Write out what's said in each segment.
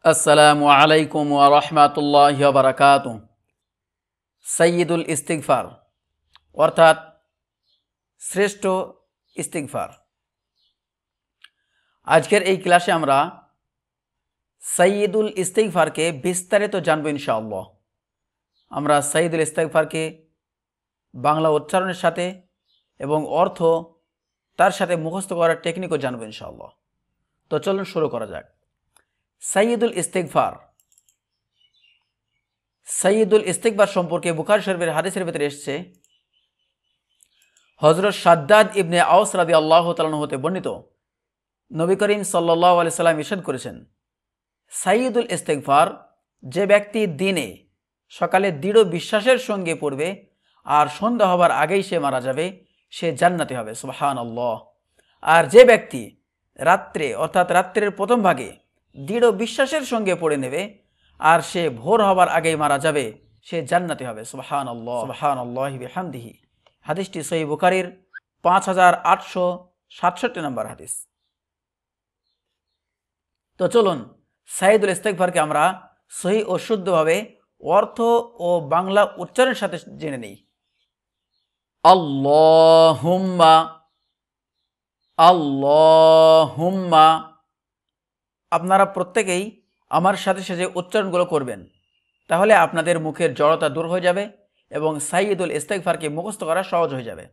আসসালামু আলাইকুম ওয়া রাহমাতুল্লাহি ওয়া বারাকাতুহু। সাইয়্যিদুল ইস্তিগফার অর্থাৎ শ্রেষ্ঠ ইস্তিগফার। আজকের এই ক্লাসে আমরা সাইয়্যিদুল ইস্তিগফারকে বিস্তারিত জানব ইনশাআল্লাহ। আমরা সাইয়্যিদুল ইস্তিগফারকে বাংলা উচ্চারণের সাথে এবং অর্থ তার সাথে মুখস্থ করার টেকনিকও জানব ইনশাআল্লাহ। তো চলুন শুরু করা যাক। সাইয়্যিদুল ইস্তিগফার। সাইয়্যিদুল ইস্তিগফার সম্পর্কে বুখারী শরীফের হাদিসের ভিতরে এসেছে, হযরত শাদ্দাদ ইবনে আওস রাদিয়াল্লাহু তাআলা আনহু হতে বর্ণিত, নবী করিম সাল্লাল্লাহু আলাইহি সাল্লাম ইরশাদ করেছেন, সাইয়্যিদুল ইস্তিগফার যে ব্যক্তি দিনে সকালে দৃঢ় বিশ্বাসের সঙ্গে পড়বে আর সন্ধ্যা হবার আগেই সে মারা যাবে, সে জান্নাতি হবে। সুবহানাল্লাহ। আর যে ব্যক্তি রাত্রে অর্থাৎ রাত্রের প্রথম ভাগে দৃঢ় বিশ্বাসের সঙ্গে পড়ে নেবে আর সে ভোর হবার আগেই মারা যাবে, সে জান্নাতি হবে। সুবহানাল্লাহ সুবহানাল্লাহি বিহামদিহি। হাদিসটি সহিহ বুখারীর 5867 নম্বর হাদিস। তো চলুন সাইয়্যিদুল ইস্তিগফারকে আমরা সহিহ ও শুদ্ধভাবে অর্থ ও বাংলা উচ্চারণের সাথে জেনে নেই। আল্লাহুম্মা আল্লাহুম্মা। আপনারা প্রত্যেকেই আমার সাথে সাথে উচ্চারণগুলো করবেন, তাহলে আপনাদের মুখের জড়তা দূর হয়ে যাবে এবং সাইয়্যিদুল ইস্তিগফারকে মুখস্থ করা সহজ হয়ে যাবে।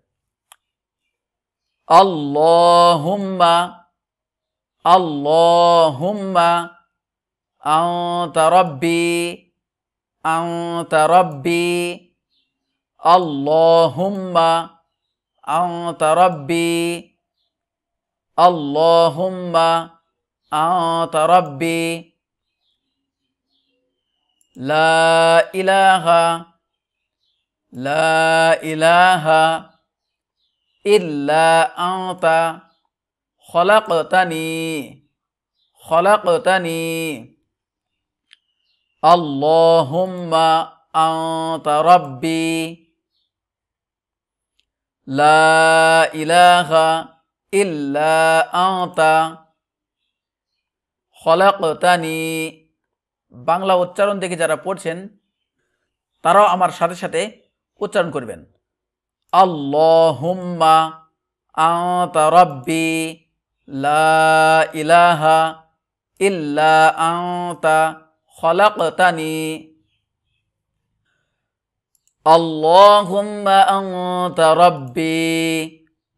আল্লাহুম্মা আল্লাহুম্মা আনতা রাব্বি আনতা রাব্বি। আল্লাহুম্মা আনতা রাব্বি আল্লাহুম্মা আনতা রাব্বি। লা ইলাহা লা ইলাহা ইল্লা আনতা খলাকতানি খলাকতানি। আল্লাহুম্মা আনতা রাব্বি। লা ইলাহা ইল্লা আনতা খলাকতানি। বাংলা উচ্চারণ দেখে যারা পড়ছেন তারাও আমার সাথে সাথে উচ্চারণ করবেন। আল্লাহুম্মা আনতা রাব্বি লা ইলাহা ইল্লা আনতা খলাকতানি। আল্লাহুম্মা আনতা রাব্বি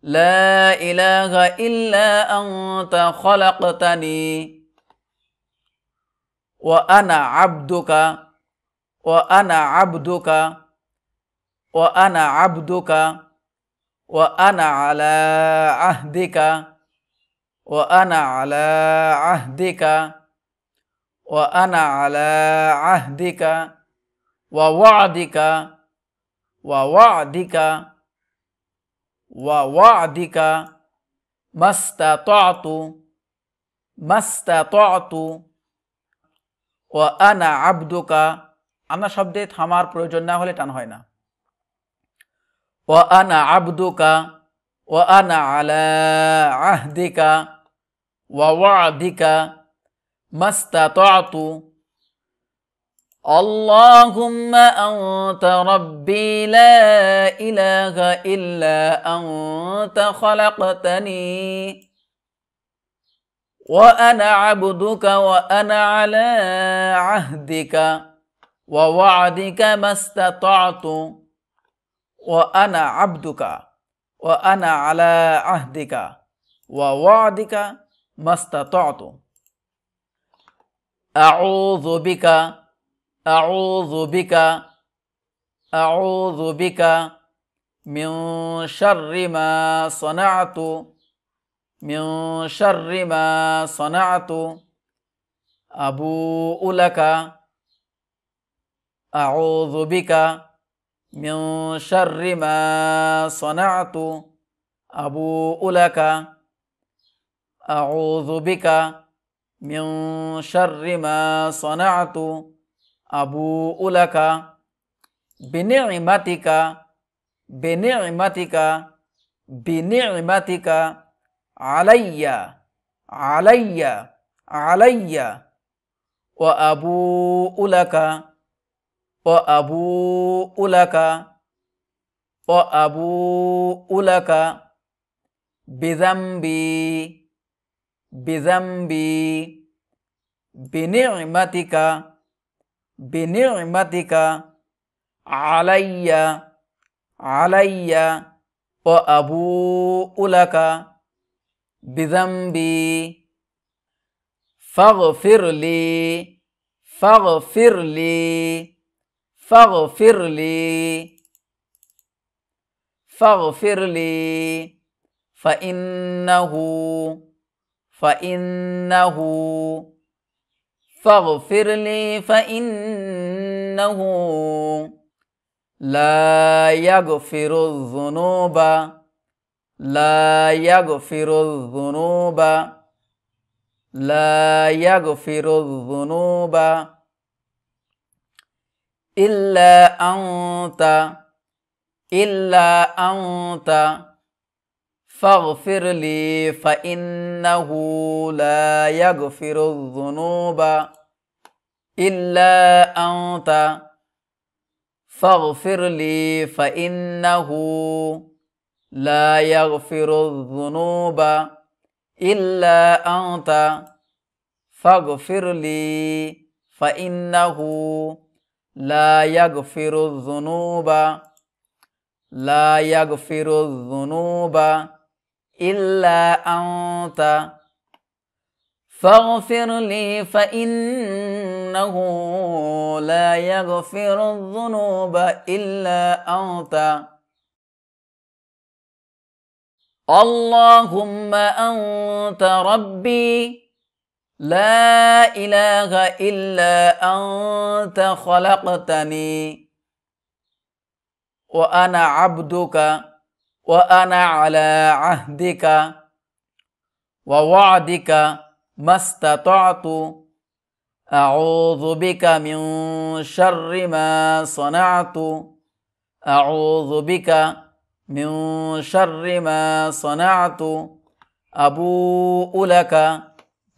লা ইলাহা ইল্লা আনতা খলাকতানি ওয়া আনা আবদুকা ওয়া আনা আবদুকা ওয়া আনা আবদুকা ওয়া আনা আলা আহদিকা ওয়া আনা আলা আহদিকা ওয়া আনা আলা আহদিকা ওয়া ওয়াদিকা ওয়া ওয়াদিকা ওয়া ওয়াদিকা মাস্তাতাতু মাস্তাতাতু ওয়া আনা আবদুকা। আনা শব্দে থামার প্রয়োজন না হলে টান হয় না। ওয়া আনা আবদুকা ওয়া আনা আলা আহদিকা ওয়া ওয়াদিকা মাস্তাতাতু। আল্লাহুম্মা আনতা রাব্বি লা ইলাহা ইল্লা আনতা খলাকতানি ওয়া আনা আবদুকা ওয়া আনা আলা আহদিকা ওয়া ওয়াদিকা মাস্তাতাতু ওয়া আনা আবদুকা ওয়া আনা আলা আহদিকা ওয়া ওয়াদিকা মাস্তাতাতু। আউযু বিকা আউযু বিকা আউযু বিকা মিন শাররি মা সানাতু মিন শাররি মা সানাতু আবুউ লাকা। আউযু বিকা মিন শাররি মা সানাতু আবুউ লাকা। আউযু বিকা মিন শাররি মা সানাতু আবুউ লাকা। বিনি'মাতিকা বিনি'মাতিকা বিনি'মাতিকা আলাইয়া আলাইয়া আলাইয়া وأبوء لك وأبوء لك وأبوء لك بذنبي بذنبي بنعمتك بنعمتك علي علي وأبوء لك بذنبي فاغفر لي فاغفر لي فاغفر لي فاغفر لي فإنه فإنه فاغفر لي فإنه لا يغفر الذنوب لا يغفر الذنوب لا يغفر الذنوب إلا أنت إلا أنت فاغفر لي فإنه لا يغفر الذنوب إلا أنت فاغفر لي فإنه لا يغفر الذنوب إلا أنت فاغفر لي فإنه لا يغفر الذنوب لا يغفر الذنوب إلا أنت فاغفر لي فإنه لا يغفر الذنوب إلا أنت اللهم أنت ربي لا إله إلا أنت خلقتني وأنا عبدك وأنا على عهدك ووعدك ما استطعت أعوذ بك من شر ما صنعت أعوذ بك من شر ما صنعت أبوء لك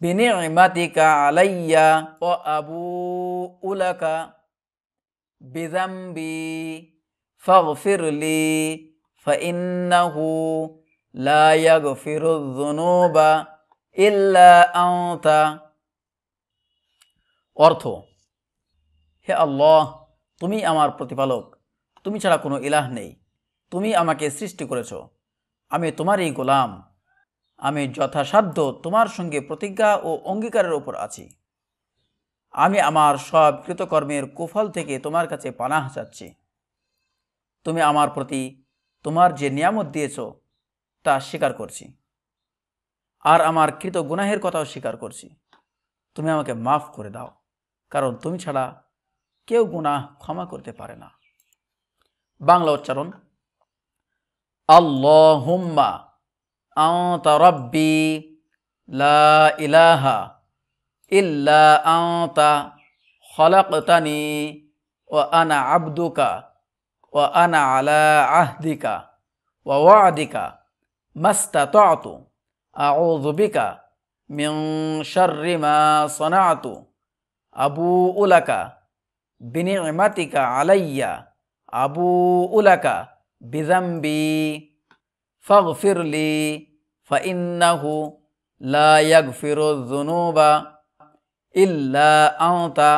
بنعمتك علي وأبوء لك بذنبي فاغفر لي فإنه لا يغفر الذنوب إلا أنت অর্থ হে আল্লাহ, তুমি আমার প্রতিপালক, তুমি ছাড়া কোনো ইলাহ নেই। তুমি আমাকে সৃষ্টি করেছ, আমি তোমারই গোলাম। আমি যথাসাধ্য তোমার সঙ্গে প্রতিজ্ঞা ও অঙ্গীকারের উপর আছি। আমি আমার সব কৃতকর্মের কুফল থেকে তোমার কাছে পানাহ চাচ্ছি। তুমি আমার প্রতি তোমার যে নিয়ামত দিয়েছ তা স্বীকার করছি, আর আমার কৃত গুনাহের কথাও স্বীকার করছি। তুমি আমাকে মাফ করে দাও, কারণ তুমি ছাড়া কেউ গুনাহ ক্ষমা করতে পারে না। বাংলা উচ্চারণ: আল্লাহুম্মা আনতা রাব্বি লা ইলাহা ইল্লা আনতা খলাকতানি ওয়া আনা আবদুকা ওয়া আনা আলা আহদিকা ওয়া ওয়াদিকা মাস্তাতাতু আউযু বিকা মিন শাররি মা সানাতু আবুউ লাকা বিনি'মাতিকা আলাইয়া আবুউ লাকা বিযামবি ফাগফির লি ফাইন্নাহু লা ইয়াগফিরুয যুনুবা ইল্লা আনতা